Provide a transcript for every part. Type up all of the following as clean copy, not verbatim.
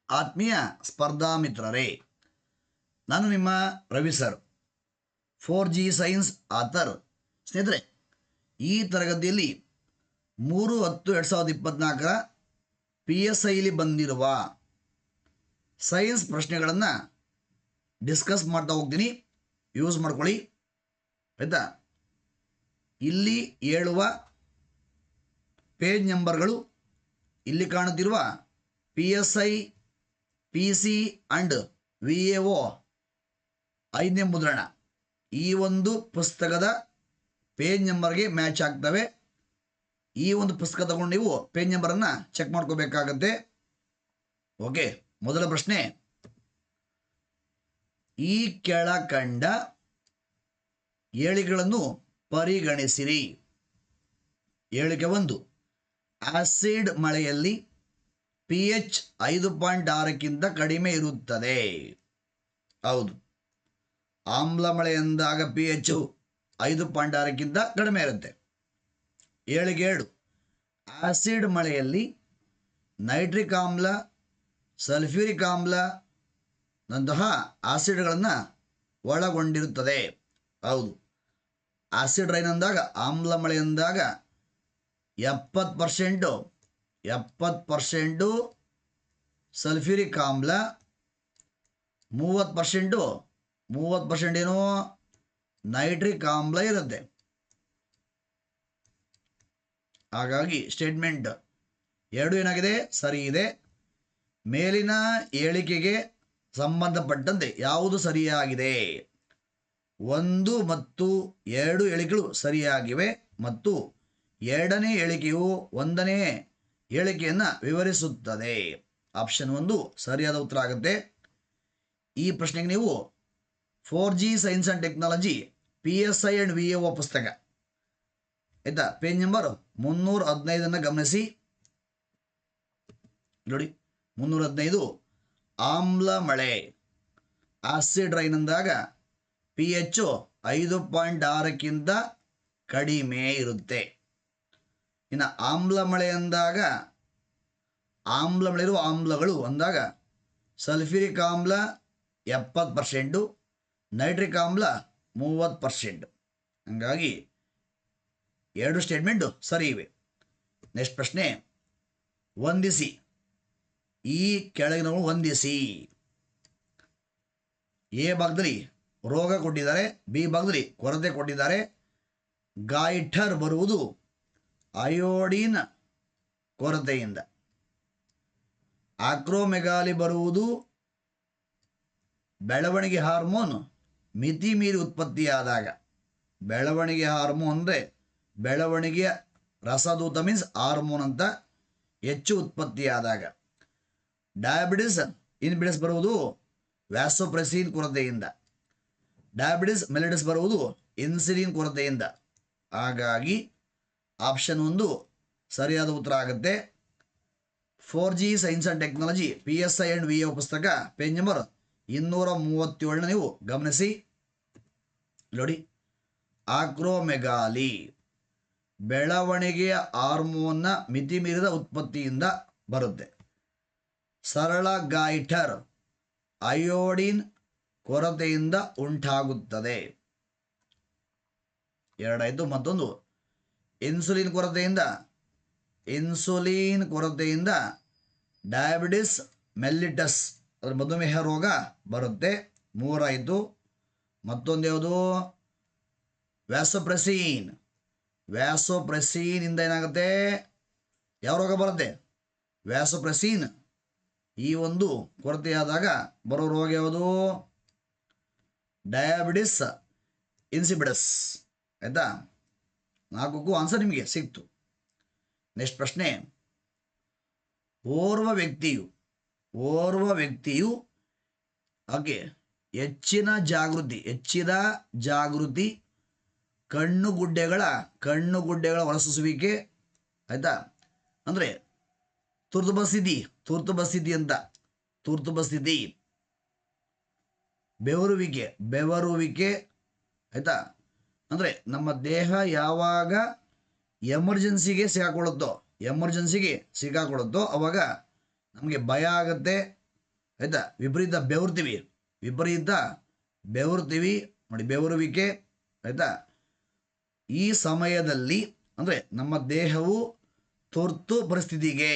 ಆತ್ಮೀಯ ಸ್ಪರ್ಧಾ ಮಿತ್ರರೇ, ನಾನು ನಿಮ್ಮ Ravi sir, 4G science author. ಸ್ನೇಹಿತರೆ, ಈ ತರಗತಿಯಲ್ಲಿ 3/10/2024 PSIಲಿ ಬಂದಿರುವ ಸೈನ್ಸ್ ಪ್ರಶ್ನೆಗಳನ್ನು ಡಿಸ್ಕಸ್ ಮಾಡ್ತಾ ಹೋಗ್ತೀನಿ. ಯೂಸ್ ಮಾಡ್ಕೊಳ್ಳಿ, ಆಯಿತಾ. ಇಲ್ಲಿ ಹೇಳುವ ಪೇಜ್ ನಂಬರ್ಗಳು, ಇಲ್ಲಿ ಕಾಣುತ್ತಿರುವ PSI, PC ಅಂಡ್ VAO 5ನೇ ಮುದ್ರಣ, ಈ ಒಂದು ಪುಸ್ತಕದ ಪೇಜ್ ನಂಬರ್ಗೆ ಮ್ಯಾಚ್ ಆಗ್ತವೆ. ಈ ಒಂದು ಪುಸ್ತಕ ತಗೊಂಡು ನೀವು ಪೇಜ್ ನಂಬರನ್ನು ಚೆಕ್ ಮಾಡ್ಕೋಬೇಕಾಗತ್ತೆ. ಓಕೆ, ಮೊದಲ ಪ್ರಶ್ನೆ, ಈ ಕೆಳಕಂಡ ಹೇಳಿಕೆಗಳನ್ನು ಪರಿಗಣಿಸಿರಿ. ಹೇಳಿಕೆ 1, ಆಸಿಡ್ ಮಳೆಯಲ್ಲಿ pH 5.6ಕ್ಕಿಂತ ಕಡಿಮೆ ಇರುತ್ತದೆ. ಹೌದು, ಆಮ್ಲ ಮಳೆ ಎಂದಾಗ pH 5.6ಕ್ಕಿಂತ ಕಡಿಮೆ ಇರುತ್ತೆ. ಹೇಳಿಕೆ 2, ಆಸಿಡ್ ಮಳೆಯಲ್ಲಿ ನೈಟ್ರಿಕ್ ಆಮ್ಲ, ಸಲ್ಫ್ಯೂರಿಕ್ ಆಮ್ಲ ನಂತಹ ಆಸಿಡ್ಗಳನ್ನು ಒಳಗೊಂಡಿರುತ್ತದೆ. ಹೌದು, ಆಸಿಡ್ ರೈನ್ ಅಂದಾಗ, ಆಮ್ಲ ಮಳೆ ಎಂದಾಗ 70% ಸಲ್ಫ್ಯೂರಿಕ್ ಆಮ್ಲ, 30% ಏನೋ ನೈಟ್ರಿಕ್ ಆಮ್ಲ ಇರುತ್ತೆ. ಹಾಗಾಗಿ ಸ್ಟೇಟ್ಮೆಂಟ್ 2 ಏನಾಗಿದೆ, ಸರಿ ಇದೆ. ಮೇಲಿನ ಹೇಳಿಕೆಗೆ ಸಂಬಂಧಪಟ್ಟಂತೆ ಯಾವುದು ಸರಿಯಾಗಿದೆ? 1 ಮತ್ತು 2 ಹೇಳಿಕೆಗಳು ಸರಿಯಾಗಿವೆ ಮತ್ತು 2ನೇ ಹೇಳಿಕೆಯು 1ನೇ ಹೇಳಿಕೆಯನ್ನು ವಿವರಿಸುತ್ತದೆ. ಆಪ್ಷನ್ 1 ಸರಿಯಾದ ಉತ್ತರ ಆಗುತ್ತೆ. ಈ ಪ್ರಶ್ನೆಗೆ ನೀವು 4G science and technology PSI and VAO ಪುಸ್ತಕ, ಆಯಿತಾ, ಪೇಜ್ ನಂಬರ್ 315 ಗಮನಿಸಿ. ನೋಡಿ, 315, ಆಮ್ಲ ಮಳೆ, ಆಸಿಡ್ ರೈನ್ ಅಂದಾಗ pH 5.6ಕ್ಕಿಂತ ಕಡಿಮೆ ಇರುತ್ತೆ. ಇನ್ನು ಆಮ್ಲ ಮಳೆ ಅಂದಾಗ, ಆಮ್ಲ ಮಳೆ ಇರುವ ಆಮ್ಲಗಳು ಅಂದಾಗ ಸಲ್ಫ್ಯೂರಿಕ್ ಆಮ್ಲ 70%, ನೈಟ್ರಿಕ್ ಆಮ್ಲ 30%. ಹಾಗಾಗಿ 2 ಸ್ಟೇಟ್ಮೆಂಟು ಸರಿ ಇವೆ. ನೆಕ್ಸ್ಟ್ ಪ್ರಶ್ನೆ, ಹೊಂದಿಸಿ. ಈ ಕೆಳಗಿನವು ಹೊಂದಿಸಿ. ಎ ಭಾಗದಲ್ಲಿ ರೋಗ ಕೊಟ್ಟಿದ್ದಾರೆ, ಬಿ ಭಾಗದಲ್ಲಿ ಕೊರತೆ ಕೊಟ್ಟಿದ್ದಾರೆ. ಗಾಯ್ಟರ್ ಬರುವುದು ಅಯೋಡಿನ್ ಕೊರತೆಯಿಂದ, ಆಕ್ರೋಮೆಗಾಲಿ ಬರುವುದು ಬೆಳವಣಿಗೆ ಹಾರ್ಮೋನ್ ಮಿತಿ ಮೀರಿ ಉತ್ಪತ್ತಿಯಾದಾಗ. ಬೆಳವಣಿಗೆ ಹಾರ್ಮೋನ್ ಅಂದರೆ ಬೆಳವಣಿಗೆಯ ರಸದೂತ ಮೀನ್ಸ್ ಹಾರ್ಮೋನ್ ಅಂತ ಹೆಚ್ಚು ಉತ್ಪತ್ತಿಯಾದಾಗ. ಡಯಾಬಿಟಿಸ್ ಇನ್ಬಿಡಿಸ್ ಬರುವುದು ವ್ಯಾಸೋಪ್ರೆಸಿನ್ ಕೊರತೆಯಿಂದ. ಡಯಾಬಿಟಿಸ್ ಮೆಲಿಟಸ್ ಬರುವುದು ಇನ್ಸುಲಿನ್ ಕೊರತೆಯಿಂದ. ಹಾಗಾಗಿ ಆಪ್ಷನ್ 1 ಸರಿಯಾದ ಉತ್ತರ ಆಗುತ್ತೆ. 4G science and technology PSI and VAO ಪುಸ್ತಕ ಪೇಜ್ ನಂಬರ್ 237 ನೀವು ಗಮನಿಸಿ. ನೋಡಿ, ಆಕ್ರೋಮೆಗಾಲಿ ಬೆಳವಣಿಗೆಯ ಹಾರ್ಮೋನ್ನ ಮಿತಿ ಮೀರಿದ ಉತ್ಪತ್ತಿಯಿಂದ ಬರುತ್ತೆ. ಸರಳ ಗಾಯ್ಟರ್ ಅಯೋಡಿನ್ ಕೊರತೆಯಿಂದ ಉಂಟಾಗುತ್ತದೆ. 2 ಆಯಿತು. ಮತ್ತೊಂದು ಇನ್ಸುಲಿನ್ ಕೊರತೆಯಿಂದ ಡಯಾಬಿಟಿಸ್ ಮೆಲ್ಲಿಟಸ್ ಅದರ ಮಧುಮೇಹ ರೋಗ ಬರುತ್ತೆ. 3 ಆಯಿತು. ಮತ್ತೊಂದು ಯಾವುದು? ವ್ಯಾಸೋಪ್ರೆಸಿನಿಂದ ಏನಾಗುತ್ತೆ? ಯಾವ ರೋಗ ಬರುತ್ತೆ? ವ್ಯಾಸೋಪ್ರೆಸಿನ್ ಈ ಒಂದು ಕೊರತೆಯಾದಾಗ ಬರೋ ರೋಗ ಯಾವುದು? Diabetes insipidus. ಆಯಿತಾ, 4ಕ್ಕೂ ಆನ್ಸರ್ ನಿಮಗೆ ಸಿಕ್ತು. ನೆಕ್ಸ್ಟ್ ಪ್ರಶ್ನೆ, ಓರ್ವ ವ್ಯಕ್ತಿಯು ಹಾಗೆ ಹೆಚ್ಚಿನ ಜಾಗೃತಿ ಕಣ್ಣುಗುಡ್ಡೆಗಳ ಹೊರಸೂಸುವಿಕೆ, ಆಯಿತಾ, ಅಂದರೆ ತುರ್ತು ಪರಿಸ್ಥಿತಿ, ಬೆವರುವಿಕೆ, ಆಯಿತಾ, ಅಂದರೆ ನಮ್ಮ ದೇಹ ಯಾವಾಗ ಎಮರ್ಜೆನ್ಸಿಗೆ ಸಿಗಾಕೊಳ್ಳುತ್ತೋ ಅವಾಗ ನಮಗೆ ಭಯ ಆಗುತ್ತೆ, ಆಯ್ತಾ. ವಿಪರೀತ ಬೆವರ್ತೀವಿ, ವಿಪರೀತ ಬೆವರ್ತೀವಿ ನೋಡಿ, ಬೆವರುವಿಕೆ ಆಯ್ತಾ. ಈ ಸಮಯದಲ್ಲಿ ಅಂದರೆ ನಮ್ಮ ದೇಹವು ತುರ್ತು ಪರಿಸ್ಥಿತಿಗೆ,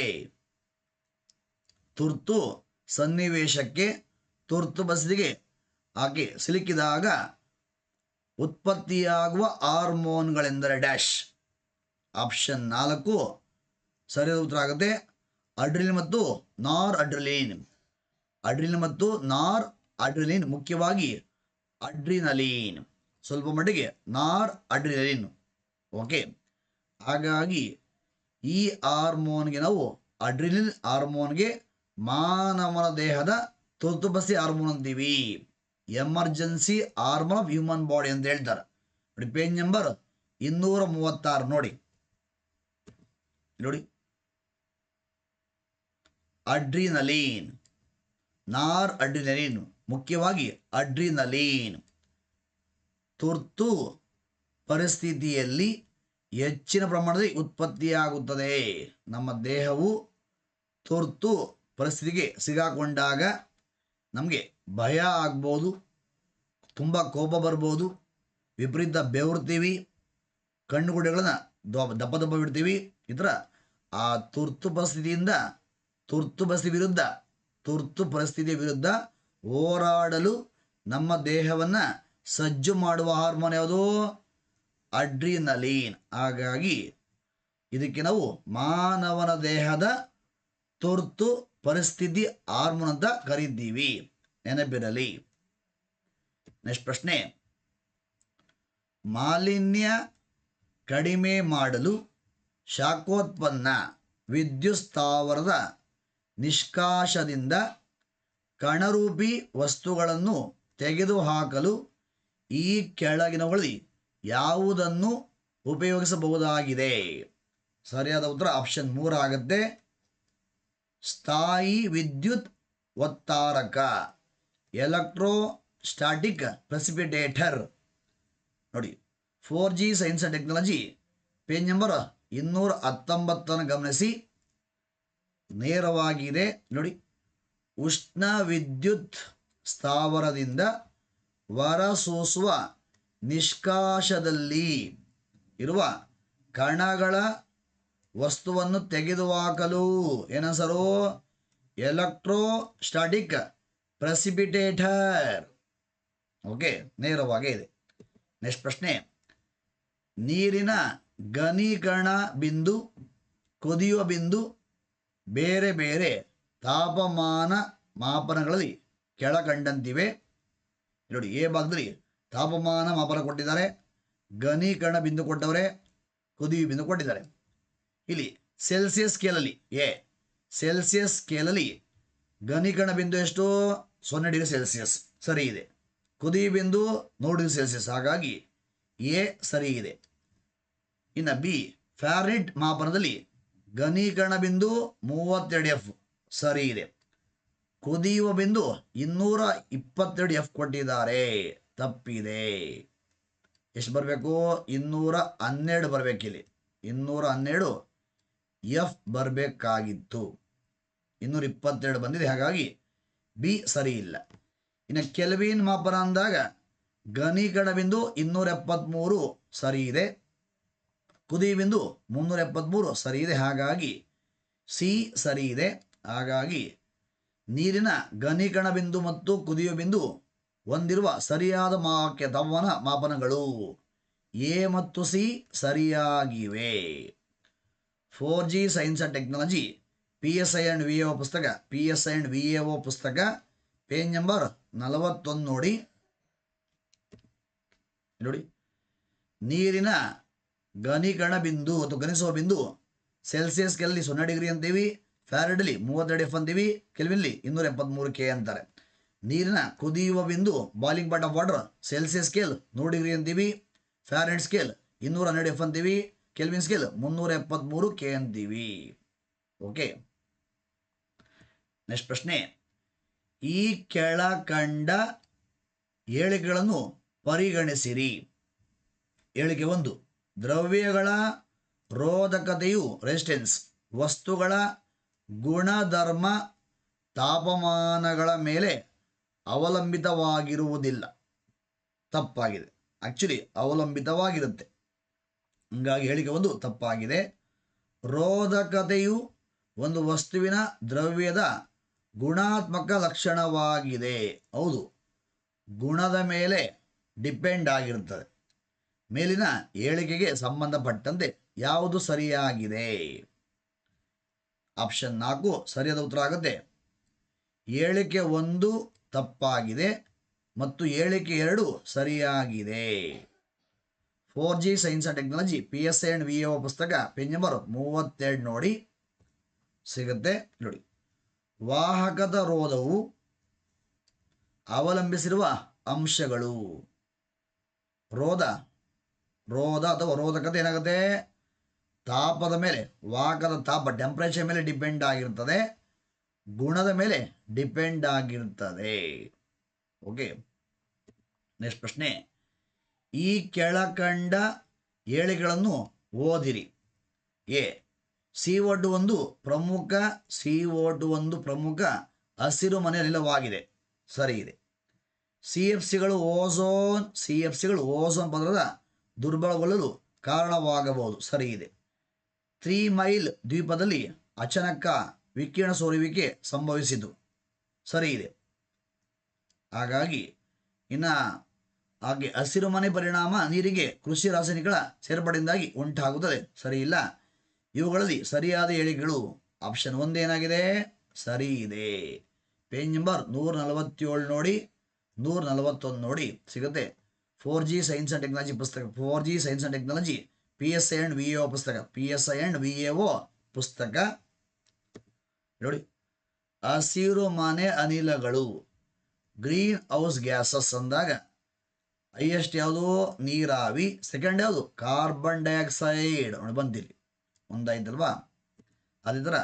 ತುರ್ತು ಸನ್ನಿವೇಶಕ್ಕೆ, ತುರ್ತು ಪರಿಸ್ಥಿತಿಗೆ ಆಕೆ ಸಿಲುಕಿದಾಗ ಉತ್ಪತ್ತಿಯಾಗುವ ಹಾರ್ಮೋನ್ಗಳೆಂದರೆ ಡ್ಯಾಶ್. ಆಪ್ಷನ್ 4 ಸರಿಯಾದ ಉತ್ತರ ಆಗುತ್ತೆ. ಅಡ್ರಿಲಿನ್ ಮತ್ತು ನಾರ್ ಅಡ್ರಿಲಿನ್. ಅಡ್ರಿಲಿನ್ ಮತ್ತು ನಾರ್ ಅಡ್ರಿಲಿನ್, ಮುಖ್ಯವಾಗಿ ಅಡ್ರಿನಲಿನ್, ಸ್ವಲ್ಪ ಮಟ್ಟಿಗೆ ನಾರ್ ಅಡ್ರಿನಲಿನ್. ಓಕೆ, ಹಾಗಾಗಿ ಈ ಹಾರ್ಮೋನ್ಗೆ ನಾವು ಅಡ್ರಿನಲಿನ್ ಹಾರ್ಮೋನ್ಗೆ ಮಾನವನ ದೇಹದ ತುರ್ತುಪಸ್ಥಿತಿ ಹಾರ್ಮೋನ್ ಅಂತೀವಿ. Emergency hormone of human body ಅಂತ ಹೇಳ್ತಾರೆ ನೋಡಿ. ಪೇಜ್ ನಂಬರ್ 236 ನೋಡಿ. ನೋಡಿ, ಅಡ್ರಿನಲಿನ್, ನಾರ್ ಅಡ್ರಿನಲಿನ್, ಮುಖ್ಯವಾಗಿ ಅಡ್ರಿನಲಿನ್ ತುರ್ತು ಪರಿಸ್ಥಿತಿಯಲ್ಲಿ ಹೆಚ್ಚಿನ ಪ್ರಮಾಣದಲ್ಲಿ ಉತ್ಪತ್ತಿಯಾಗುತ್ತದೆ. ನಮ್ಮ ದೇಹವು ತುರ್ತು ಪರಿಸ್ಥಿತಿಗೆ ಸಿಗಾಕೊಂಡಾಗ ನಮಗೆ ಭಯ ಆಗ್ಬೋದು, ತುಂಬ ಕೋಪ ಬರ್ಬೋದು, ವಿಪರೀತ ಬೆವರ್ತೀವಿ, ಕಣ್ಣುಗುಡ್ಡೆಗಳನ್ನು ದಪ್ಪ ದಪ್ಪ ಬಿಡ್ತೀವಿ. ಈ ಥರ ಆ ತುರ್ತು ಪರಿಸ್ಥಿತಿಯ ವಿರುದ್ಧ ಹೋರಾಡಲು ನಮ್ಮ ದೇಹವನ್ನು ಸಜ್ಜು ಮಾಡುವ ಹಾರ್ಮೋನ್ ಯಾವುದು? ಅಡ್ರಿನಲಿನ್. ಹಾಗಾಗಿ ಇದಕ್ಕೆ ನಾವು ಮಾನವನ ದೇಹದ ತುರ್ತು ಪರಿಸ್ಥಿತಿ ಹಾರ್ಮೋನ್ ಅಂತ ಕರೀತೀವಿ, ನೆನಪಿರಲಿ. ನೆಕ್ಸ್ಟ್ ಪ್ರಶ್ನೆ, ಮಾಲಿನ್ಯ ಕಡಿಮೆ ಮಾಡಲು ಶಾಖೋತ್ಪನ್ನ ವಿದ್ಯುತ್ ಸ್ಥಾವರದ ನಿಷ್ಕಾಶದಿಂದ ಕಣರೂಪಿ ವಸ್ತುಗಳನ್ನು ತೆಗೆದುಹಾಕಲು ಈ ಕೆಳಗಿನವುಗಳಲ್ಲಿ ಯಾವುದನ್ನು ಉಪಯೋಗಿಸಬಹುದಾಗಿದೆ? ಸರಿಯಾದ ಉತ್ತರ ಆಪ್ಷನ್ 3 ಆಗುತ್ತೆ. ಸ್ಥಾಯಿ ವಿದ್ಯುತ್ ಒತ್ತಾರಕ, ಎಲೆಕ್ಟ್ರೋಸ್ಟಾಟಿಕ್ ಪ್ರೆಸಿಪಿಟೇಟರ್ ನೋಡಿ. 4G science and technology page number 219 ಗಮನಿಸಿ, ನೇರವಾಗಿದೆ ನೋಡಿ. ಉಷ್ಣ ವಿದ್ಯುತ್ ಸ್ಥಾವರದಿಂದ ಹೊರಸೂಸುವ ನಿಷ್ಕಾಶದಲ್ಲಿ ಇರುವ ಕಣಗಳ ವಸ್ತುವನ್ನು ತೆಗೆದುಹಾಕಲು ಏನನ್ಸರು? ಎಲೆಕ್ಟ್ರೋಸ್ಟಾಟಿಕ್ ಪ್ರೆಸಿಪಿಟೇಟರ್. ಓಕೆ, ನೇರವಾಗಿ ಇದೆ. ನೆಕ್ಸ್ಟ್ ಪ್ರಶ್ನೆ, ನೀರಿನ ಘನೀಕರಣ ಬಿಂದು, ಕುದಿಯುವ ಬಿಂದು ಬೇರೆ ಬೇರೆ ತಾಪಮಾನ ಮಾಪನಗಳಲ್ಲಿ ಕೆಳಕಂಡಂತಿವೆ ನೋಡಿ. ಎ ಭಾಗದಲ್ಲಿ ತಾಪಮಾನ ಮಾಪನ ಕೊಟ್ಟಿದ್ದಾರೆ, ಘನೀಕರಣ ಬಿಂದು ಕೊಟ್ಟವರೆ, ಕುದಿಯುವ ಬಿಂದು ಕೊಟ್ಟಿದ್ದಾರೆ. ಇಲ್ಲಿ ಸೆಲ್ಸಿಯಸ್ ಸ್ಕೇಲಲ್ಲಿ ಸೆಲ್ಸಿಯಸ್ ಸ್ಕೇಲಲ್ಲಿ ಘನೀಕರಣ ಬಿಂದು ಎಷ್ಟು? 0 ಡಿಗ್ರಿ ಸೆಲ್ಸಿಯಸ್ ಸರಿ ಇದೆ. ಕುದಿಯುವ ಬಿಂದು 100 ಡಿಗ್ರಿ ಸೆಲ್ಸಿಯಸ್, ಹಾಗಾಗಿ ಎ ಸರಿ ಇದೆ. ಇನ್ನು ಬಿ ಫ್ಯಾರನೈಟ್ ಮಾಪನದಲ್ಲಿ ಘನೀಕರಣ ಬಿಂದು 32F ಸರಿ ಇದೆ. ಕುದಿಯುವ ಬಿಂದು 222F ಕೊಟ್ಟಿದ್ದಾರೆ, ತಪ್ಪಿದೆ. ಎಷ್ಟು ಬರಬೇಕು? 212 ಬರಬೇಕಿಲ್ಲಿ. 212F ಬರಬೇಕಾಗಿತ್ತು, 222 ಬಂದಿದೆ, ಹಾಗಾಗಿ ಬಿ ಸರಿ ಇಲ್ಲ. ಇನ್ನು ಕೆಲ್ವಿನ್ ಮಾಪನ ಅಂದಾಗ ಘನೀಕರಣ ಬಿಂದು 273 ಸರಿ ಇದೆ, ಕುದಿಯುವ ಬಿಂದು 373 ಸರಿ ಇದೆ, ಹಾಗಾಗಿ ಸಿ ಸರಿ ಇದೆ. ಹಾಗಾಗಿ ನೀರಿನ ಘನೀಕರಣ ಬಿಂದು ಮತ್ತು ಕುದಿಯುವ ಬಿಂದು ಹೊಂದಿರುವ ಸರಿಯಾದ ತಾಪಮಾನ ಮಾಪನಗಳು ಎ ಮತ್ತು ಸಿ ಸರಿಯಾಗಿವೆ. 4G science and technology PSI and VAO ಪುಸ್ತಕ, PSI ಅಂಡ್ VAO ಪುಸ್ತಕ ಪೇಜ್ ನಂಬರ್ 41 ನೋಡಿ. ನೀರಿನ ಘನೀಕರಣ ಬಿಂದು ಅಥವಾ ಘನಿಸುವ ಬಿಂದು ಸೆಲ್ಸಿಯಸ್ ಸ್ಕೇಲಲ್ಲಿ 0 ಡಿಗ್ರಿ ಅಂತೀವಿ, ಫ್ಯಾರಡಲ್ಲಿ 32F ಅಂತೀವಿ, ಕೆಲ್ವಿನ್ಲಿ 273K ಅಂತಾರೆ. ನೀರಿನ ಕುದಿಯುವ ಬಿಂದು boiling point of water Celsius scale 100 degree ಅಂತೀವಿ, ಫ್ಯಾರನೈಟ್ ಸ್ಕೇಲ್ 212F ಅಂತೀವಿ, ಕೆಲ್ವಿನ್ ಸ್ಕೇಲ್ 373K ಅಂತೀವಿ. ಓಕೆ, ನೆಕ್ಸ್ಟ್ ಪ್ರಶ್ನೆ, ಈ ಕೆಳಕಂಡ ಹೇಳಿಕೆಗಳನ್ನು ಪರಿಗಣಿಸಿರಿ. ಹೇಳಿಕೆ 1, ದ್ರವ್ಯಗಳ ರೋಧಕತೆಯು ರೆಸಿಸ್ಟೆನ್ಸ್ ವಸ್ತುಗಳ ಗುಣಧರ್ಮ ತಾಪಮಾನಗಳ ಮೇಲೆ ಅವಲಂಬಿತವಾಗಿರುವುದಿಲ್ಲ. ತಪ್ಪಾಗಿದೆ. ಆಕ್ಚುಲಿ ಅವಲಂಬಿತವಾಗಿರುತ್ತೆ. ಹಂಗಾಗಿ ಹೇಳಿಕೆ ಒಂದು ತಪ್ಪಾಗಿದೆ. ರೋಧಕತೆಯು ಒಂದು ವಸ್ತುವಿನ ದ್ರವ್ಯದ ಗುಣಾತ್ಮಕ ಲಕ್ಷಣವಾಗಿದೆ. ಹೌದು, ಗುಣದ ಮೇಲೆ ಡಿಪೆಂಡ್ ಆಗಿರುತ್ತದೆ. ಮೇಲಿನ ಹೇಳಿಕೆಗೆ ಸಂಬಂಧಪಟ್ಟಂತೆ ಯಾವುದು ಸರಿಯಾಗಿದೆ? ಆಪ್ಷನ್ 4 ಸರಿಯಾದ ಉತ್ತರ ಆಗುತ್ತೆ. ಹೇಳಿಕೆ 1 ತಪ್ಪಾಗಿದೆ ಮತ್ತು ಹೇಳಿಕೆ 2 ಸರಿಯಾಗಿದೆ. 4G science and technology PSI and VAO ಪುಸ್ತಕ ಪೇಜ್ ನಂಬರ್ 32 ನೋಡಿ, ಸಿಗುತ್ತೆ ನೋಡಿ. ವಾಹಕದ ರೋಧವು ಅವಲಂಬಿಸಿರುವ ಅಂಶಗಳು. ರೋಧ ಅಥವಾ ರೋಧಕತೆ ಏನಾಗುತ್ತೆ? ತಾಪದ ಮೇಲೆ, ವಾಹಕದ ತಾಪ ಟೆಂಪರೇಚರ್ ಮೇಲೆ ಡಿಪೆಂಡ್ ಆಗಿರ್ತದೆ, ಗುಣದ ಮೇಲೆ ಡಿಪೆಂಡ್ ಆಗಿರ್ತದೆ. ಓಕೆ, ನೆಕ್ಸ್ಟ್ ಪ್ರಶ್ನೆ. ಈ ಕೆಳಕಂಡ ಹೇಳಿಕೆಗಳನ್ನು ಓದಿರಿ. ಎ, CO2 ಒಂದು ಪ್ರಮುಖ ಹಸಿರು ಮನೆ ಅನಿಲವಾಗಿದೆ. ಸರಿ ಇದೆ. CFCಗಳು ಓಝೋನ್ ಪದರದ ದುರ್ಬಲಗೊಳ್ಳಲು ಕಾರಣವಾಗಬಹುದು. ಸರಿ ಇದೆ. 3 ಮೈಲ್ ದ್ವೀಪದಲ್ಲಿ ಅಚಾನಕ ವಿಕಿರಣ ಸೋರುವಿಕೆ ಸಂಭವಿಸಿತು. ಸರಿ ಇದೆ. ಹಾಗಾಗಿ ಹಾಗೆ ಹಸಿರು ಮನೆ ಪರಿಣಾಮ ನೀರಿಗೆ ಕೃಷಿ ರಾಸಾಯನಿಕಗಳ ಸೇರ್ಪಡೆಯಿಂದಾಗಿ ಉಂಟಾಗುತ್ತದೆ. ಸರಿ ಇಲ್ಲ. ಇವುಗಳಲ್ಲಿ ಸರಿಯಾದ ಹೇಳಿಕೆಗಳು ಆಪ್ಷನ್ 1 ಏನಾಗಿದೆ? ಸರಿ ಇದೆ. ಪೇಜ್ ನಂಬರ್ 147 ನೋಡಿ, 141 ನೋಡಿ, ಸಿಗುತ್ತೆ. 4G ಸೈನ್ಸ್ ಅಂಡ್ ಟೆಕ್ನಾಲಜಿ ಪುಸ್ತಕ, 4G science and technology PSI and VAO ಪುಸ್ತಕ, PSI ಅಂಡ್ VAO ಪುಸ್ತಕ ನೋಡಿ. ಹಸಿರು ಮನೆ ಅನಿಲಗಳು, ಗ್ರೀನ್ ಹೌಸ್ ಗ್ಯಾಸಸ್ ಅಂದಾಗ ಹೈಯೆಸ್ಟ್ ಯಾವುದು? ನೀರಾವಿ. ಸೆಕೆಂಡ್ ಯಾವುದು? Carbon dioxide. ನೋಡಿ ಬಂದಿರಿ, ಒಂದಾಯ್ತಲ್ವಾ? ಅದೇ ಥರ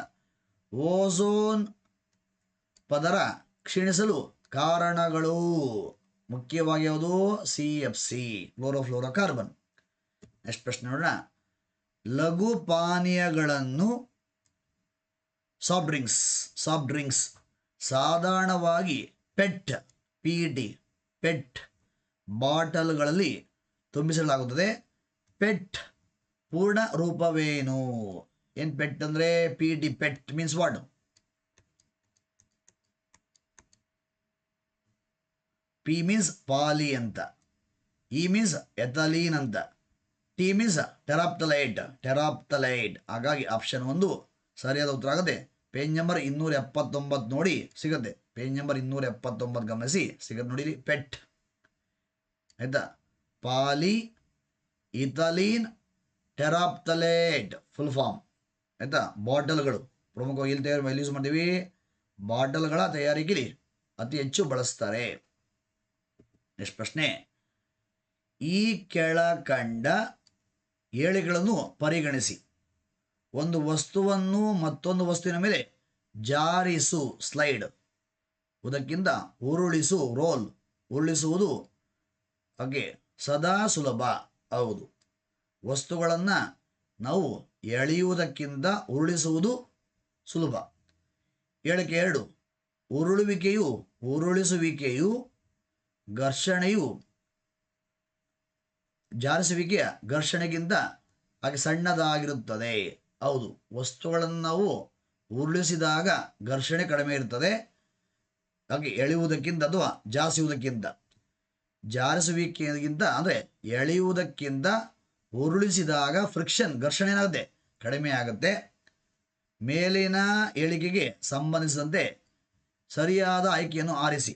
ಓಝೋನ್ ಪದರ ಕ್ಷೀಣಿಸಲು ಕಾರಣಗಳು ಮುಖ್ಯವಾಗಿ ಯಾವುದು? CFC, chlorofluorocarbon. ನೆಕ್ಸ್ಟ್ ಪ್ರಶ್ನೆ ನೋಡೋಣ. ಲಘು ಪಾನೀಯಗಳನ್ನು ಸಾಫ್ಟ್ ಡ್ರಿಂಕ್ಸ್ ಸಾಧಾರಣವಾಗಿ ಪೆಟ್ ಬಾಟಲ್ಗಳಲ್ಲಿ ತುಂಬಿಸಲಾಗುತ್ತದೆ. ಪೆಟ್ ಪೂರ್ಣ ರೂಪವೇನು? ಏನು ಪೆಟ್ ಅಂದರೆ? PET means what? P means poly ಅಂತ, E ಮೀನ್ಸ್ ಎಥಲೀನ್ ಅಂತ, T ಮೀನ್ಸ್ ಟೆರಾಪ್ತಲೈಟ್. ಹಾಗಾಗಿ ಆಪ್ಷನ್ 1 ಸರಿಯಾದ ಉತ್ತರ ಆಗುತ್ತೆ. ಪೇಜ್ ನಂಬರ್ 279 ನೋಡಿ, ಸಿಗುತ್ತೆ. ಪೇಜ್ ನಂಬರ್ 279 ಗಮನಿಸಿ, ಸಿಗುತ್ತೆ ನೋಡಿರಿ. ಪೆಟ್ ಆಯ್ತಾ? ಪಾಲಿ ಇಥಲೀನ್ ಟೆರಾಪ್ತಲೇಟ್ ಫುಲ್ ಫಾರ್ಮ್ ಆಯ್ತಾ? ಬಾಟಲ್ಗಳು ಪ್ರಮುಖವಾಗಿ ಇಲ್ಲಿ ಯೂಸ್ ಮಾಡ್ತೀವಿ. ಬಾಟಲ್ಗಳ ತಯಾರಿಕೆಯಲ್ಲಿ ಅತಿ ಹೆಚ್ಚು ಬಳಸ್ತಾರೆ. ನೆಕ್ಸ್ಟ್ ಪ್ರಶ್ನೆ. ಈ ಕೆಳಕಂಡ ಹೇಳಿಕೆಗಳನ್ನು ಪರಿಗಣಿಸಿ. ಒಂದು ವಸ್ತುವನ್ನು ಮತ್ತೊಂದು ವಸ್ತುವಿನ ಮೇಲೆ ಜಾರಿಸು, ಸ್ಲೈಡ್. ಉದಕ್ಕಿಂತ ಉರುಳಿಸು, ರೋಲ್. ಉರುಳಿಸುವುದು ಹಾಗೆ ಸದಾ ಸುಲಭ. ಹೌದು, ವಸ್ತುಗಳನ್ನು ನಾವು ಎಳೆಯುವುದಕ್ಕಿಂತ ಉರುಳಿಸುವುದು ಸುಲಭ. ಹೇಳಿಕೆ 2. ಉರುಳಿಸುವಿಕೆಯು ಘರ್ಷಣೆಯು ಜಾರಿಸುವಿಕೆಯ ಘರ್ಷಣೆಗಿಂತ ಹಾಗೆ ಸಣ್ಣದಾಗಿರುತ್ತದೆ. ಹೌದು, ವಸ್ತುಗಳನ್ನು ನಾವು ಉರುಳಿಸಿದಾಗ ಘರ್ಷಣೆ ಕಡಿಮೆ ಇರ್ತದೆ, ಹಾಗೆ ಎಳೆಯುವುದಕ್ಕಿಂತ ಅಥವಾ ಜಾರಿಸುವಿಕೆಗಿಂತ ಅಂದರೆ ಎಳೆಯುವುದಕ್ಕಿಂತ ಉರುಳಿಸಿದಾಗ ಫ್ರಿಕ್ಷನ್, ಘರ್ಷಣೆ ಏನಾಗುತ್ತೆ? ಕಡಿಮೆ ಆಗುತ್ತೆ. ಮೇಲಿನ ಹೇಳಿಕೆಗೆ ಸಂಬಂಧಿಸಿದಂತೆ ಸರಿಯಾದ ಆಯ್ಕೆಯನ್ನು ಆರಿಸಿ.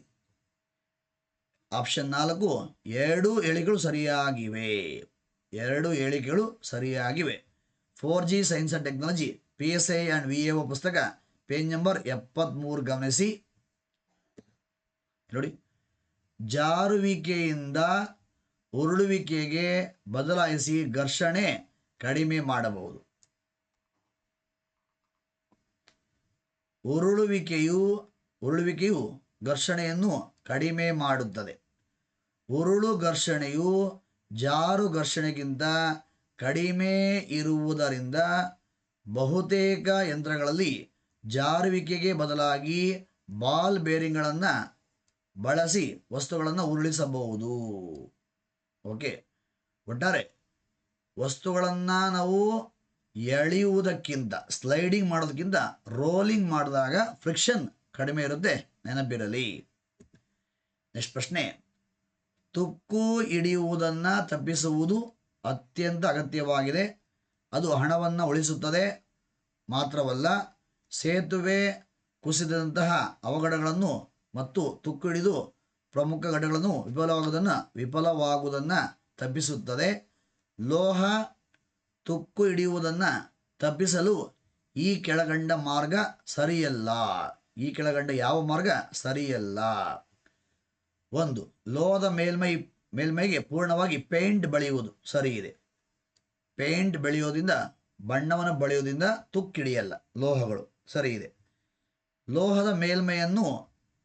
ಆಪ್ಷನ್ 4 2 ಹೇಳಿಕೆಗಳು ಸರಿಯಾಗಿವೆ. 4G science and technology PSI and VAO ಪುಸ್ತಕ ಪೇಜ್ ನಂಬರ್ 73 ಗಮನಿಸಿ ನೋಡಿ. ಜಾರುವಿಕೆಯಿಂದ ಉರುಳುವಿಕೆಗೆ ಬದಲಾಯಿಸಿ ಘರ್ಷಣೆ ಕಡಿಮೆ ಮಾಡಬಹುದು. ಉರುಳುವಿಕೆಯು ಘರ್ಷಣೆಯನ್ನು ಕಡಿಮೆ ಮಾಡುತ್ತದೆ. ಉರುಳು ಘರ್ಷಣೆಯು ಜಾರು ಘರ್ಷಣೆಗಿಂತ ಕಡಿಮೆ ಇರುವುದರಿಂದ ಬಹುತೇಕ ಯಂತ್ರಗಳಲ್ಲಿ ಜಾರುವಿಕೆಗೆ ಬದಲಾಗಿ ಬಾಲ್ ಬೇರಿಂಗ್ಗಳನ್ನು ಬಳಸಿ ವಸ್ತುಗಳನ್ನು ಉರುಳಿಸಬಹುದು. ಓಕೆ, ಒಟ್ಟಾರೆ ವಸ್ತುಗಳನ್ನು ನಾವು ಎಳೆಯುವುದಕ್ಕಿಂತ, ಸ್ಲೈಡಿಂಗ್ ಮಾಡೋದಕ್ಕಿಂತ ರೋಲಿಂಗ್ ಮಾಡಿದಾಗ ಫ್ರಿಕ್ಷನ್ ಕಡಿಮೆ ಇರುತ್ತೆ, ನೆನಪಿರಲಿ. ನೆಕ್ಸ್ಟ್ ಪ್ರಶ್ನೆ, ತುಕ್ಕು ಹಿಡಿಯುವುದನ್ನು ತಪ್ಪಿಸುವುದು ಅತ್ಯಂತ ಅಗತ್ಯವಾಗಿದೆ. ಅದು ಹಣವನ್ನು ಉಳಿಸುತ್ತದೆ ಮಾತ್ರವಲ್ಲ, ಸೇತುವೆ ಕುಸಿದಂತಹ ಅವಘಡಗಳನ್ನು ಮತ್ತು ತುಕ್ಕು ಹಿಡಿದು ಪ್ರಮುಖ ಘಟನೆಗಳನ್ನು ವಿಫಲವಾಗುವುದನ್ನು ತಪ್ಪಿಸುತ್ತದೆ. ಲೋಹ ತುಕ್ಕು ಹಿಡಿಯುವುದನ್ನು ತಪ್ಪಿಸಲು ಈ ಕೆಳಗಂಡ ಮಾರ್ಗ ಸರಿಯಲ್ಲ. ಈ ಕೆಳಗಂಡ ಯಾವ ಮಾರ್ಗ ಸರಿಯಲ್ಲ? 1. ಲೋಹದ ಮೇಲ್ಮೈಗೆ ಪೂರ್ಣವಾಗಿ ಪೇಂಟ್ ಬಳಿಯುವುದು ಸರಿ ಇದೆ. ಪೇಂಟ್ ಬೆಳೆಯೋದ್ರಿಂದ, ಬಣ್ಣವನ್ನು ಬಳಿಯೋದ್ರಿಂದ ತುಕ್ಕಿಡಿಯಲ್ಲ ಲೋಹಗಳು, ಸರಿ ಇದೆ. ಲೋಹದ ಮೇಲ್ಮೈಯನ್ನು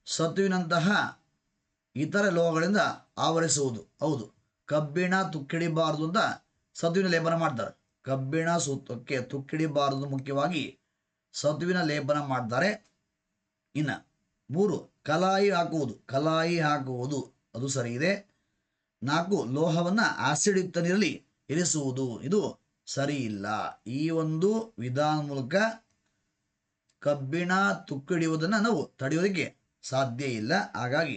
ಸತುವಿನಂತಹ ಇತರ ಲೋಹಗಳಿಂದ ಆವರಿಸುವುದು, ಹೌದು. ಕಬ್ಬಿಣ ತುಕ್ಕಿಡಿಬಾರದು ಅಂತ ಸತುವಿನ ಲೇಪನ ಮಾಡ್ತಾರೆ. ಕಬ್ಬಿಣ ಸೂತ್ರಕ್ಕೆ ತುಕ್ಕಿಡಿಬಾರದು, ಮುಖ್ಯವಾಗಿ ಸತುವಿನ ಲೇಪನ ಮಾಡ್ತಾರೆ. ಇನ್ನು 3. ಕಲಾಯಿ ಹಾಕುವುದು ಅದು ಸರಿ ಇದೆ. 4. ಲೋಹವನ್ನು ಆಸಿಡ್ ಯುಕ್ತ ನೀರಲ್ಲಿ ಇರಿಸುವುದು, ಇದು ಸರಿ ಇಲ್ಲ. ಈ ಒಂದು ವಿಧಾನ ಮೂಲಕ ಕಬ್ಬಿಣ ತುಕ್ಕು ಹಿಡಿಯುವುದನ್ನು ನಾವು ತಡೆಯೋದಕ್ಕೆ ಸಾಧ್ಯ ಇಲ್ಲ. ಹಾಗಾಗಿ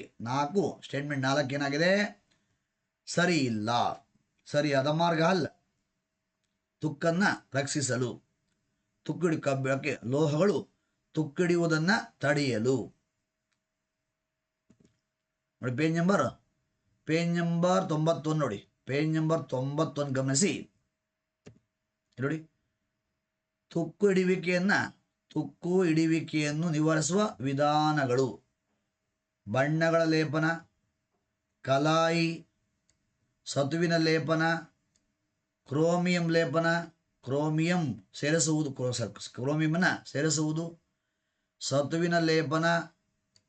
ಸ್ಟೇಟ್ಮೆಂಟ್ 4 ಏನಾಗಿದೆ? ಸರಿ ಇಲ್ಲ, ಸರಿಯಾದ ಮಾರ್ಗ ಅಲ್ಲ. ತುಕ್ಕನ್ನು ರಕ್ಷಿಸಲು, ಕಬ್ಬಿಣಕ್ಕೆ ಲೋಹಗಳು ತುಕ್ಕಿಡಿಯುವುದನ್ನು ತಡೆಯಲು. ನೋಡಿ ಪೇಜ್ ನಂಬರ್ 91 ನೋಡಿ. ಪೇಜ್ ನಂಬರ್ 91 ಗಮನಿಸಿ ನೋಡಿ. ತುಕ್ಕು ಹಿಡಿಯುವಿಕೆಯನ್ನು ನಿವಾರಿಸುವ ವಿಧಾನಗಳು: ಬಣ್ಣಗಳ ಲೇಪನ, ಕಲಾಯಿ, ಸತುವಿನ ಲೇಪನ, ಕ್ರೋಮಿಯಂ ಲೇಪನ, ಕ್ರೋಮಿಯಂನ ಸೇರಿಸುವುದು, ಸತುವಿನ ಲೇಪನ,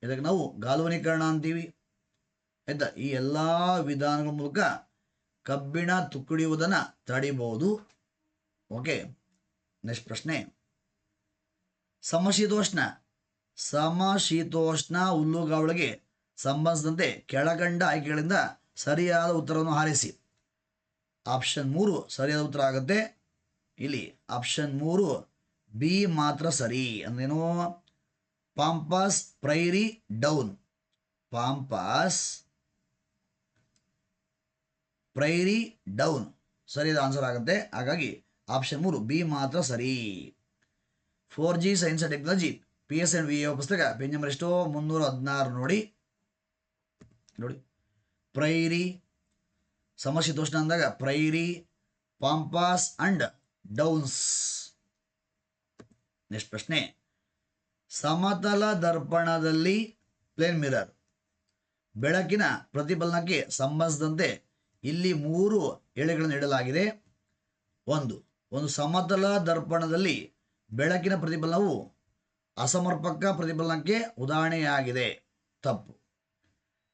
ಇದಕ್ಕೆ ನಾವು ಗಾಲ್ವನೀಕರಣ ಅಂತೀವಿ. ಆಯ್ತಾ? ಈ ಎಲ್ಲ ವಿಧಾನಗಳ ಮೂಲಕ ಕಬ್ಬಿಣ ತುಕ್ಕಿಡಿಯುವುದನ್ನು ತಡಿಬಹುದು. ಓಕೆ, ನೆಕ್ಸ್ಟ್ ಪ್ರಶ್ನೆ, ಸಮಶೀತೋಷ್ಣ ಹುಲ್ಲುಗಾವಲಿಗೆ ಸಂಬಂಧಿಸಿದಂತೆ ಕೆಳಗಂಡ ಆಯ್ಕೆಗಳಿಂದ ಸರಿಯಾದ ಉತ್ತರವನ್ನು ಆರಿಸಿ. ಆಪ್ಷನ್ 3 ಸರಿಯಾದ ಉತ್ತರ ಆಗುತ್ತೆ. ಇಲ್ಲಿ ಆಪ್ಷನ್ 3 ಬಿ ಮಾತ್ರ ಸರಿ. ಅಂದ್ರೇನು? ಪಾಂಪಾಸ್ ಪ್ರೈರಿ ಡೌನ್, ಪಾಂಪಾಸ್ ಪ್ರೈರಿ ಡೌನ್ ಸರಿಯಾದ ಆನ್ಸರ್ ಆಗುತ್ತೆ. ಹಾಗಾಗಿ ಆಪ್ಷನ್ 3 ಬಿ ಮಾತ್ರ ಸರಿ. 4G science and technology PSV ಪುಸ್ತಕ ಪೇಜ್ ನಂಬರ್ ಎಷ್ಟು? 316 ನೋಡಿ. ಪ್ರೈರಿ, ಸಮಶೀತೋಷ್ಣ ಅಂದಾಗ ಪ್ರೈರಿ, ಪಾಂಪಾಸ್ ಅಂಡ್ ಡೌನ್ಸ್. ನೆಕ್ಸ್ಟ್ ಪ್ರಶ್ನೆ, ಸಮತಲ ದರ್ಪಣದಲ್ಲಿ ಪ್ಲೇನ್ ಮಿರರ್ ಬೆಳಕಿನ ಪ್ರತಿಫಲನಕ್ಕೆ ಸಂಬಂಧಿಸಿದಂತೆ ಇಲ್ಲಿ 3 ಎಳೆಗಳನ್ನು ನೀಡಲಾಗಿದೆ. ಒಂದು ಸಮತಲ ದರ್ಪಣದಲ್ಲಿ ಬೆಳಕಿನ ಪ್ರತಿಫಲನವು ಅಸಮರ್ಪಕ ಪ್ರತಿಫಲನಕ್ಕೆ ಉದಾಹರಣೆಯಾಗಿದೆ. ತಪ್ಪು.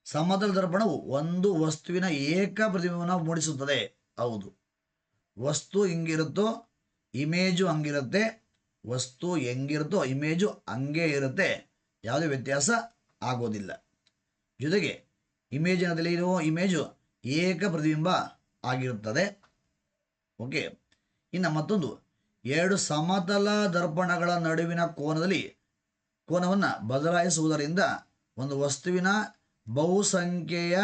ಸಮತಲ ದರ್ಪಣವು ಒಂದು ವಸ್ತುವಿನ ಏಕ ಪ್ರತಿಬಿಂಬವನ್ನು ಮೂಡಿಸುತ್ತದೆ. ಹೌದು. ವಸ್ತು ಹಿಂಗಿರುತ್ತೋ ಇಮೇಜು ಹಂಗಿರುತ್ತೆ, ವಸ್ತು ಹೆಂಗಿರುತ್ತೋ ಇಮೇಜು ಹಂಗೇ ಇರುತ್ತೆ, ಯಾವುದೇ ವ್ಯತ್ಯಾಸ ಆಗೋದಿಲ್ಲ. ಜೊತೆಗೆ ಇಮೇಜಿನದಲ್ಲಿ ಇರುವ ಇಮೇಜು ಏಕ ಪ್ರತಿಬಿಂಬ ಆಗಿರುತ್ತದೆ. ಓಕೆ, ಇನ್ನು ಮತ್ತೊಂದು, 2 ಸಮತಲ ದರ್ಪಣಗಳ ನಡುವಿನ ಕೋನವನ್ನು ಬದಲಾಯಿಸುವುದರಿಂದ ಒಂದು ವಸ್ತುವಿನ ಬಹುಸಂಖ್ಯೆಯ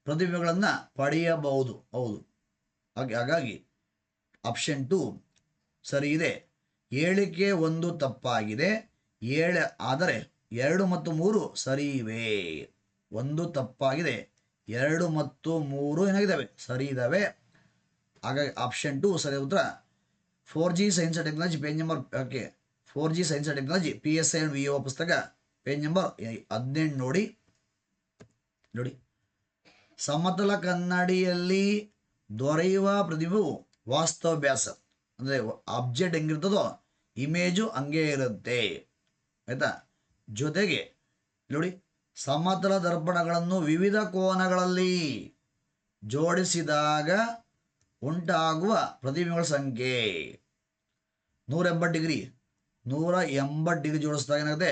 ಪ್ರತಿಬಿಂಬಗಳನ್ನು ಪಡೆಯಬಹುದು. ಹೌದು. ಹಾಗಾಗಿ ಆಪ್ಷನ್ 2 ಸರಿ ಇದೆ. ಹೇಳಿಕೆ 1 ತಪ್ಪಾಗಿದೆ. ಆದರೆ 2 ಮತ್ತು 3 ಸರಿ ಇವೆ. 1 ತಪ್ಪಾಗಿದೆ, 2 ಮತ್ತು 3 ಏನಾಗಿದ್ದಾವೆ? ಸರಿ ಇದ್ದಾವೆ. ಹಾಗಾಗಿ ಆಪ್ಷನ್ 2 ಸರಿ ಉತ್ತರ. 4G science and technology page number 4G science and technology PSV ಪುಸ್ತಕ ಪೇಜ್ ನಂಬರ್ 18 ನೋಡಿ. ಸಮತಲ ಕನ್ನಡಿಯಲ್ಲಿ ದೊರೆಯುವ ಪ್ರತಿಬಿಂಬವು ವಾಸ್ತವಾಭ್ಯಾಸ, ಅಂದರೆ ಆಬ್ಜೆಕ್ಟ್ ಹೆಂಗಿರ್ತದೋ ಇಮೇಜು ಹಂಗೆ ಇರುತ್ತೆ. ಆಯ್ತಾ? ಜೊತೆಗೆ ನೋಡಿ, ಸಮತಲ ದರ್ಪಣಗಳನ್ನು ವಿವಿಧ ಕೋನಗಳಲ್ಲಿ ಜೋಡಿಸಿದಾಗ ಉಂಟಾಗುವ ಪ್ರತಿಬಿಂಬಗಳ ಸಂಖ್ಯೆ 180 ಡಿಗ್ರಿ ಜೋಡಿಸಿದಾಗ ಏನಾಗುತ್ತೆ?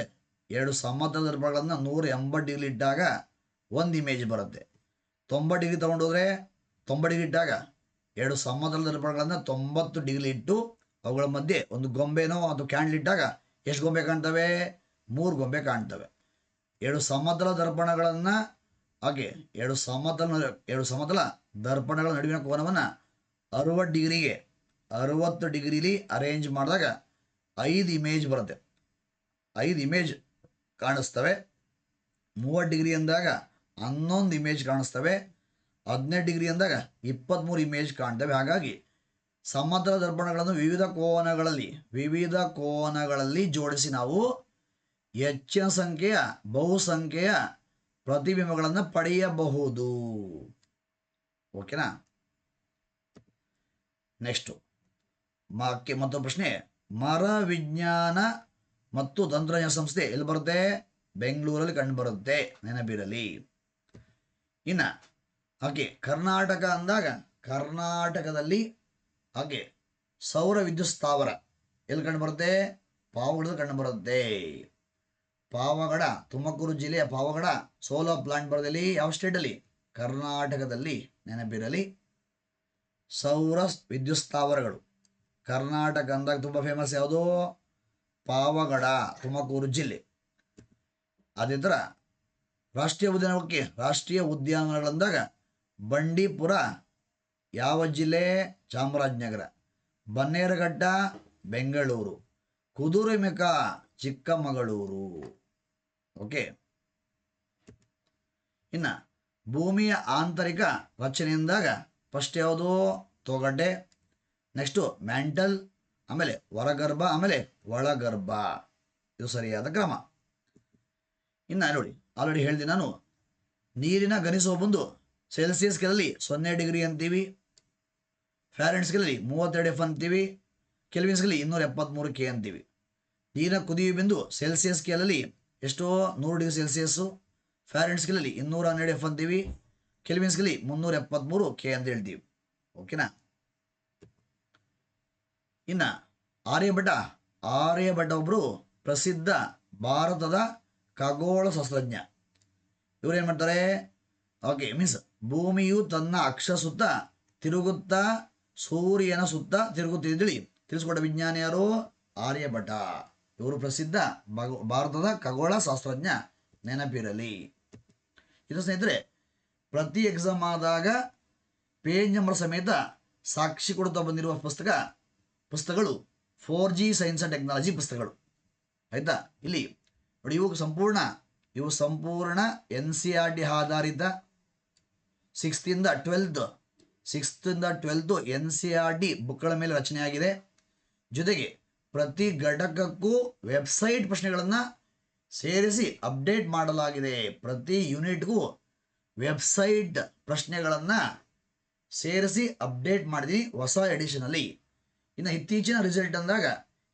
2 ಸಮತಲ ದರ್ಪಣಗಳನ್ನು 180 ಡಿಗ್ರಿ ಇಟ್ಟಾಗ ಒಂದು ಇಮೇಜ್ ಬರುತ್ತೆ. 90 ಡಿಗ್ರಿ ತೊಗೊಂಡೋದ್ರೆ 90 ಡಿಗ್ರಿ ಇಟ್ಟಾಗ 2 ಸಮತಲ ದರ್ಪಣಗಳನ್ನು 90 ಡಿಗ್ರಿ ಇಟ್ಟು ಅವುಗಳ ಮಧ್ಯೆ ಒಂದು ಗೊಂಬೆನೋ ಅಥವಾ ಕ್ಯಾಂಡಲ್ ಇಟ್ಟಾಗ ಎಷ್ಟು ಗೊಂಬೆ ಕಾಣ್ತವೆ? 3 ಗೊಂಬೆ ಕಾಣ್ತವೆ. 2 ಸಮತಲ ದರ್ಪಣಗಳನ್ನು ಹಾಗೆ 2 ಸಮತಲ ದರ್ಪಣಗಳ ನಡುವಿನ ಕೋನವನ್ನು 60 ಡಿಗ್ರಿಲಿ ಅರೇಂಜ್ ಮಾಡಿದಾಗ 5 ಇಮೇಜ್ ಬರುತ್ತೆ. 5 ಇಮೇಜ್ ಕಾಣಿಸ್ತವೆ. 30 ಡಿಗ್ರಿ ಅಂದಾಗ 11 ಇಮೇಜ್ ಕಾಣಿಸ್ತವೆ. 15 ಡಿಗ್ರಿ ಅಂದಾಗ 23 ಇಮೇಜ್ ಕಾಣ್ತವೆ. ಹಾಗಾಗಿ ಸಮತಲ ದರ್ಪಣಗಳನ್ನು ವಿವಿಧ ಕೋನಗಳಲ್ಲಿ ಜೋಡಿಸಿ ನಾವು ಹೆಚ್ಚಿನ ಸಂಖ್ಯೆಯ ಬಹುಸಂಖ್ಯೆಯ ಪ್ರತಿಬಿಂಬಗಳನ್ನು ಪಡೆಯಬಹುದು. ಓಕೆನಾ? ನೆಕ್ಸ್ಟು ಮತ್ತೊಂದು ಪ್ರಶ್ನೆ. ಮರ ವಿಜ್ಞಾನ ಮತ್ತು ತಂತ್ರಜ್ಞಾನ ಸಂಸ್ಥೆ ಎಲ್ಲಿ ಬರುತ್ತೆ? ಬೆಂಗಳೂರಲ್ಲಿ ಕಂಡು ಬರುತ್ತೆ, ನೆನಪಿರಲಿ. ಇನ್ನು ಹಾಗೆ ಕರ್ನಾಟಕ ಅಂದಾಗ ಕರ್ನಾಟಕದಲ್ಲಿ ಹಾಗೆ ಸೌರ ವಿದ್ಯುತ್ ಸ್ಥಾವರ ಎಲ್ಲಿ ಕಂಡು ಬರುತ್ತೆ? ಪಾವಗಡದಲ್ಲಿ ಕಂಡು ಬರುತ್ತೆ. ಪಾವಗಡ, ತುಮಕೂರು ಜಿಲ್ಲೆಯ ಪಾವಗಡ ಸೋಲಾರ್ ಪ್ಲಾಂಟ್ ಬರೋದಲ್ಲಿ ಯಾವ ಸ್ಟೇಟಲ್ಲಿ? ಕರ್ನಾಟಕದಲ್ಲಿ, ನೆನಪಿರಲಿ. ಸೌರ ವಿದ್ಯುತ್ ಸ್ಥಾವರಗಳು ಕರ್ನಾಟಕ ಅಂದಾಗ ತುಂಬ ಫೇಮಸ್ ಯಾವುದು? ಪಾವಗಡ, ತುಮಕೂರು ಜಿಲ್ಲೆ. ಅದೇ ಥರ ರಾಷ್ಟ್ರೀಯ ಉದ್ಯಾನವನಗಳಂದಾಗ ಬಂಡೀಪುರ ಯಾವ ಜಿಲ್ಲೆ? ಚಾಮರಾಜನಗರ. ಬನ್ನೇರುಘಟ್ಟ ಬೆಂಗಳೂರು. ಕುದುರೆಮುಖ ಚಿಕ್ಕಮಗಳೂರು. ಓಕೆ. ಇನ್ನು ಭೂಮಿಯ ಆಂತರಿಕ ರಚನೆಯಿಂದಾಗ ಫಸ್ಟ್ ಯಾವುದು? ತೊಗಟೆ. ನೆಕ್ಸ್ಟು ಮ್ಯಾಂಟಲ್, ಆಮೇಲೆ ಹೊರಗರ್ಭ, ಆಮೇಲೆ ಒಳಗರ್ಭ. ಇದು ಸರಿಯಾದ ಕ್ರಮ. ಇನ್ನು ನೋಡಿ, ಆಲ್ರೆಡಿ ಹೇಳಿದೆ ನಾನು, ನೀರಿನ ಘನಿಸುವ ಬಂದು ಸೆಲ್ಸಿಯಸ್ ಸ್ಕೇಲಲ್ಲಿ 0 ಡಿಗ್ರಿ ಅಂತೀವಿ, ಫ್ಯಾರೆನ್ಹೀಟ್ ಸ್ಕೇಲಲ್ಲಿ 32 F ಅಂತೀವಿ, ಕೆಲ್ವಿನ್ ಸ್ಕೇಲಲ್ಲಿ 273 K ಅಂತೀವಿ. ನೀರಿನ ಕುದಿಯುವ ಬಿಂದು ಸೆಲ್ಸಿಯಸ್ ಸ್ಕೇಲಲ್ಲಿ ಎಷ್ಟು? 100 ಡಿಗ್ರಿ ಸೆಲ್ಸಿಯಸ್ಸು. ಫ್ಯಾರೆನ್ಹೀಟ್ ಸ್ಕೇಲಲ್ಲಿ 212 F ಅಂತೀವಿ, ಕೆಲ್ವಿನ್ ಸ್ಕೇಲಲ್ಲಿ 373 K ಅಂತ ಹೇಳ್ತೀವಿ. ಓಕೆನಾ? ಇನ್ನು ಆರ್ಯಭಟ ಒಬ್ಬರು ಪ್ರಸಿದ್ಧ ಭಾರತದ ಖಗೋಳ ಶಾಸ್ತ್ರಜ್ಞ. ಇವ್ರು ಏನು ಮಾಡ್ತಾರೆ? ಓಕೆ, ಮೀನ್ಸ್ ಭೂಮಿಯು ತನ್ನ ಅಕ್ಷ ಸುತ್ತ ತಿರುಗುತ್ತಾ ಸೂರ್ಯನ ಸುತ್ತ ತಿರುಗುತ್ತಿದ್ದಳಿ ತಿಳಿಸ್ಕೊಟ್ಟ ವಿಜ್ಞಾನಿ ಯಾರು? ಆರ್ಯಭಟ. ಇವರು ಪ್ರಸಿದ್ಧ ಭಾರತದ ಖಗೋಳ ಶಾಸ್ತ್ರಜ್ಞ, ನೆನಪಿರಲಿ. ಇದು ಸ್ನೇಹಿತರೆ, ಪ್ರತಿ ಎಕ್ಸಾಮ್ ಆದಾಗ ಪೇಜ್ ನಂಬರ್ ಸಮೇತ ಸಾಕ್ಷಿ ಕೊಡುತ್ತಾ ಬಂದಿರುವ ಪುಸ್ತಕಗಳು 4G ಸೈನ್ಸ್ ಆ್ಯಂಡ್ ಟೆಕ್ನಾಲಜಿ ಪುಸ್ತಕಗಳು. ಆಯಿತಾ? ಇಲ್ಲಿ ನೋಡಿ, ಇವು ಸಂಪೂರ್ಣ NCERT ಆಧಾರಿತ 6th ಇಂದ 12th NCERT ಬುಕ್ಗಳ ಮೇಲೆ ರಚನೆಯಾಗಿದೆ. ಜೊತೆಗೆ ಪ್ರತಿ ಘಟಕಕ್ಕೂ ವೆಬ್ಸೈಟ್ ಪ್ರಶ್ನೆಗಳನ್ನು ಸೇರಿಸಿ ಅಪ್ಡೇಟ್ ಮಾಡಲಾಗಿದೆ. ಪ್ರತಿ ಯೂನಿಟ್ಗೂ ವೆಬ್ಸೈಟ್ ಪ್ರಶ್ನೆಗಳನ್ನು ಸೇರಿಸಿ ಅಪ್ಡೇಟ್ ಮಾಡಿದ್ದೀನಿ ಹೊಸ ಎಡಿಷನಲ್ಲಿ. ಇನ್ನು ಇತ್ತೀಚಿನ ರಿಸಲ್ಟ್ ಅಂದಾಗ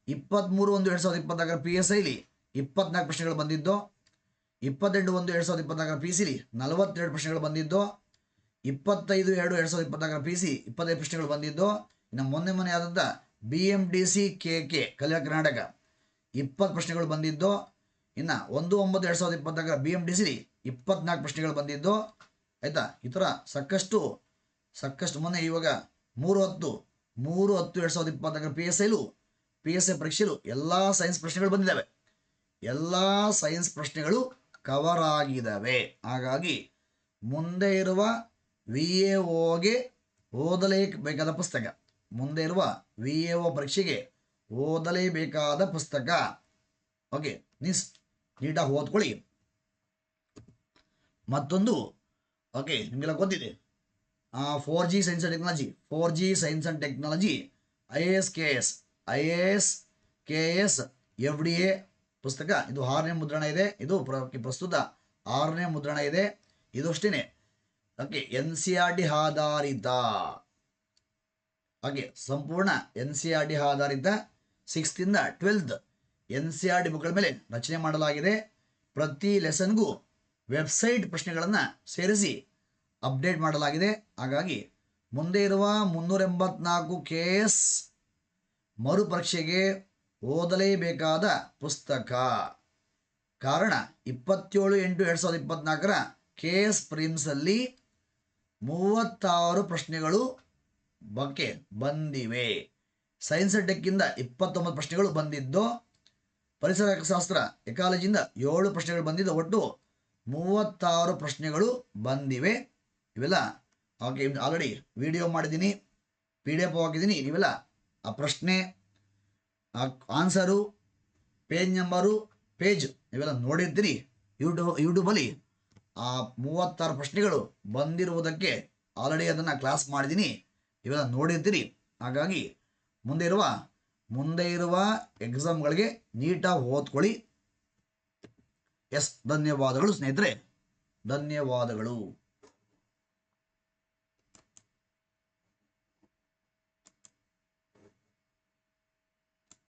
23/1/2024 PSIಲಿ 24 ಪ್ರಶ್ನೆಗಳು ಬಂದಿದ್ದು, 28/1/2024 PCಲಿ 42 ಪ್ರಶ್ನೆಗಳು ಬಂದಿದ್ದು, 25/2/2024 PC 25 ಪ್ರಶ್ನೆಗಳು ಬಂದಿದ್ದು. ಇನ್ನು ಮೊನ್ನೆ ಆದಂಥ BMTC KK ಕಲ್ಯಾಣ ಕರ್ನಾಟಕ 20 ಪ್ರಶ್ನೆಗಳು ಬಂದಿದ್ದು. ಇನ್ನು 1/9/2024 BMTCಲಿ 24 ಪ್ರಶ್ನೆಗಳು ಬಂದಿದ್ದು. ಆಯಿತಾ? ಈ ಥರ ಸಾಕಷ್ಟು ಮೊನ್ನೆ ಇವಾಗ 3/10/2024 PSI ಪರೀಕ್ಷೆಲು ಎಲ್ಲ ಸೈನ್ಸ್ ಪ್ರಶ್ನೆಗಳು ಬಂದಿದ್ದಾವೆ. ಎಲ್ಲ ಸೈನ್ಸ್ ಪ್ರಶ್ನೆಗಳು ಕವರ್ ಆಗಿದ್ದಾವೆ. ಹಾಗಾಗಿ ಮುಂದೆ ಇರುವ VAOಗೆ ಓದಲೇಬೇಕಾದ ಪುಸ್ತಕ, ಮುಂದೆ ಇರುವ VAO ಪರೀಕ್ಷೆಗೆ ಓದಲೇಬೇಕಾದ ಪುಸ್ತಕ. ಓಕೆ, ನೀಟಾಗಿ ಓದ್ಕೊಳ್ಳಿ. ಮತ್ತೊಂದು ಓಕೆ, ನಿಮಗೆಲ್ಲ ಗೊತ್ತಿದೆ 4G science and technology IAS KS FDA ಪುಸ್ತಕ. ಇದು 6ನೇ ಮುದ್ರಣ ಇದೆ. ಇದು ಪ್ರಸ್ತುತ 6ನೇ ಮುದ್ರಣ ಇದೆ. ಇದು ಅಷ್ಟೇ ಓಕೆ, NCERT ಆಧಾರಿತ. ಹಾಗೆ ಸಂಪೂರ್ಣ NCERT ಆಧಾರಿತ 6th ಇಂದ 12th NCERT ಬುಕ್ಗಳ ಮೇಲೆ ರಚನೆ ಮಾಡಲಾಗಿದೆ. ಪ್ರತಿ ಲೆಸನ್ಗೂ ವೆಬ್ಸೈಟ್ ಪ್ರಶ್ನೆಗಳನ್ನು ಸೇರಿಸಿ ಅಪ್ಡೇಟ್ ಮಾಡಲಾಗಿದೆ. ಹಾಗಾಗಿ ಮುಂದೆ ಇರುವ 384 KS ಮರುಪರೀಕ್ಷೆಗೆ ಓದಲೇಬೇಕಾದ ಪುಸ್ತಕ. ಕಾರಣ 27/8/2024 KS ಪ್ರಿಲಿಮ್ಸಲ್ಲಿ 36 ಪ್ರಶ್ನೆಗಳು ಬಗ್ಗೆ ಬಂದಿವೆ. ಸೈನ್ಸ್ ಟೆಕ್ಕಿಂದ 29 ಪ್ರಶ್ನೆಗಳು ಬಂದಿದ್ದು, ಪರಿಸರ ಶಾಸ್ತ್ರ ಎಕಾಲಜಿಯಿಂದ 7 ಪ್ರಶ್ನೆಗಳು ಬಂದಿದ್ದು, ಒಟ್ಟು 36 ಪ್ರಶ್ನೆಗಳು ಬಂದಿವೆ. ಇವೆಲ್ಲ ಓಕೆ, ಆಲ್ರೆಡಿ ವಿಡಿಯೋ ಮಾಡಿದ್ದೀನಿ, PDF ಹಾಕಿದ್ದೀನಿ. ಇವೆಲ್ಲ ಆ ಪ್ರಶ್ನೆ, ಆನ್ಸರು, ಪೇಜ್ ನಂಬರು, ಪೇಜ್ ಇವೆಲ್ಲ ನೋಡಿರ್ತೀರಿ. ಯೂಟ್ಯೂಬಲ್ಲಿ ಆ 36 ಪ್ರಶ್ನೆಗಳು ಬಂದಿರುವುದಕ್ಕೆ ಆಲ್ರೆಡಿ ಅದನ್ನು ಕ್ಲಾಸ್ ಮಾಡಿದ್ದೀನಿ, ಇವೆಲ್ಲ ನೋಡಿರ್ತೀರಿ. ಹಾಗಾಗಿ ಮುಂದೆ ಇರುವ ಎಕ್ಸಾಮ್ಗಳಿಗೆ ನೀಟಾಗಿ ಓದ್ಕೊಳ್ಳಿ. ಧನ್ಯವಾದಗಳು ಸ್ನೇಹಿತರೆ, ಧನ್ಯವಾದಗಳು.